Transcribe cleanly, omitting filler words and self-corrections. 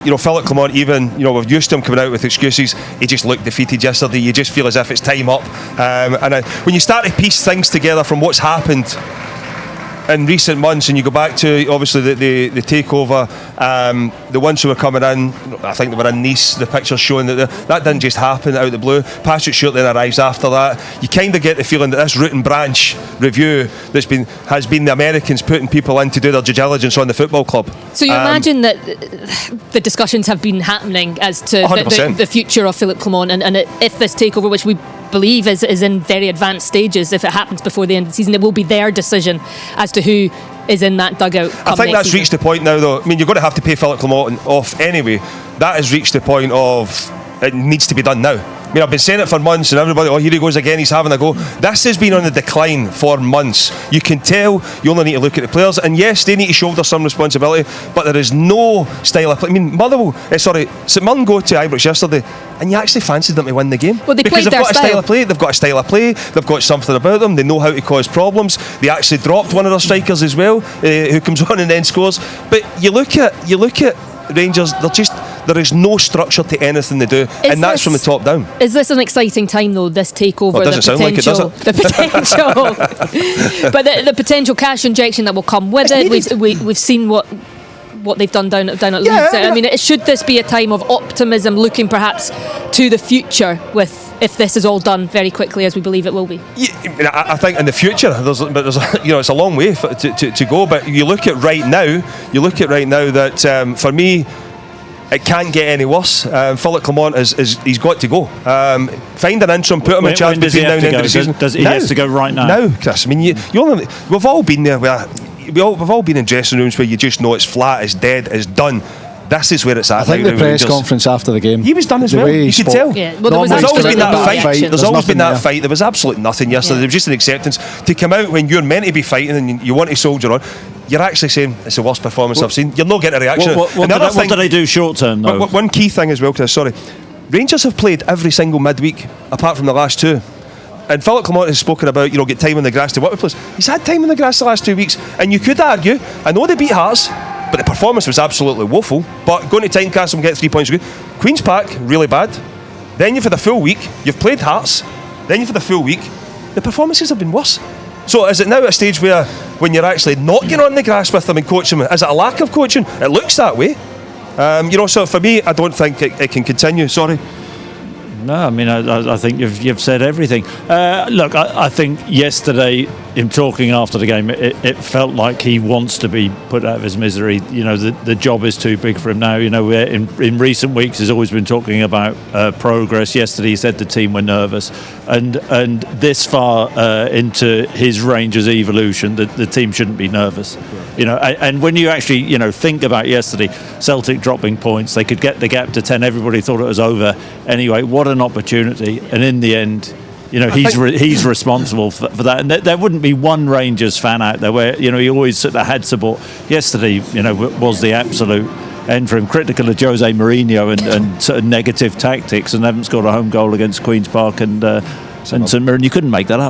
Philippe Clement, even, we're used to him coming out with excuses. He just looked defeated yesterday. You just feel as if it's time up. When you start to piece things together from what's happened in recent months, and you go back to obviously the takeover, the ones who were coming in, I think they were in Nice, the pictures showing that didn't just happen out of the blue. Patrick Stewart then arrives after that. You kind of get the feeling that this root and branch review has been the Americans putting people in to do their due diligence on the football club. So you imagine that the discussions have been happening as to the future of Philippe Clement, and if this takeover, which we believe is in very advanced stages, if it happens before the end of the season, it will be their decision as to who is in that dugout. I think that's reached the point now, though. I mean, you're going to have to pay Philippe Clement off anyway. That has reached the point of it needs to be done now. I mean, I've been saying it for months, and everybody, here he goes again, he's having a go. This has been on the decline for months. You can tell. You only need to look at the players, and yes, they need to shoulder some responsibility, but there is no style of play. I mean, St Mirren go to Ibrox yesterday, and you actually fancied them to win the game. Well, because they've got a style of play. They've got a style of play. They've got something about them. They know how to cause problems. They actually dropped one of their strikers as well, who comes on and then scores. But you look at Rangers, there is no structure to anything they do, and that's from the top down. Is this an exciting time, though, this takeover? Well, it doesn't sound like it, does it? The potential, but the potential cash injection that will come with it. We've seen what they've done down at Leeds. I mean, should this be a time of optimism, looking perhaps to the future if this is all done very quickly, as we believe it will be? Yeah, I think in the future, there's it's a long way to go. But you look at right now that for me, it can't get any worse. Philippe Clement he's got to go. Find an interim, put him in charge between now and the end of the season. He has to go right now? Now, Chris. I mean, we've all been there. We've all been in dressing rooms where you just know it's flat, it's dead, it's done. This is where it's at. I think the press conference after the game, he was done as well. You could tell. Yeah. Well, there's always been that fight. There's always been that fight. There was absolutely nothing yesterday. There was just an acceptance to come out when you're meant to be fighting and you want to soldier on. You're actually saying it's the worst performance I've seen. You're not getting a reaction. What do they do short term, though? One key thing as well, Chris, sorry. Rangers have played every single midweek apart from the last two. And Philippe Clement has spoken about, get time on the grass to work with players. He's had time on the grass the last 2 weeks, and you could argue, I know they beat Hearts, but the performance was absolutely woeful. But going to Tynecastle and get 3 points good. Queen's Park, really bad. Then you for the full week, you've played Hearts. Then you for the full week, the performances have been worse. So is it now at a stage where, when you're actually not getting on the grass with them and coaching them, is it a lack of coaching? It looks that way. So for me, I don't think it can continue. Sorry. No, I mean, I think you've said everything. Look, I think yesterday, him talking after the game, it felt like he wants to be put out of his misery. The job is too big for him now. In recent weeks, he's always been talking about progress. Yesterday, he said the team were nervous, and this far into his Rangers evolution, the team shouldn't be nervous. And when you actually think about yesterday, Celtic dropping points, they could get the gap to 10. Everybody thought it was over anyway. What an opportunity! And in the end, he's responsible for that. And there wouldn't be one Rangers fan out there where he always sort of had support. Yesterday, was the absolute end for him. Critical of Jose Mourinho and sort of negative tactics, and haven't scored a home goal against Queen's Park and St Mirren. You couldn't make that up.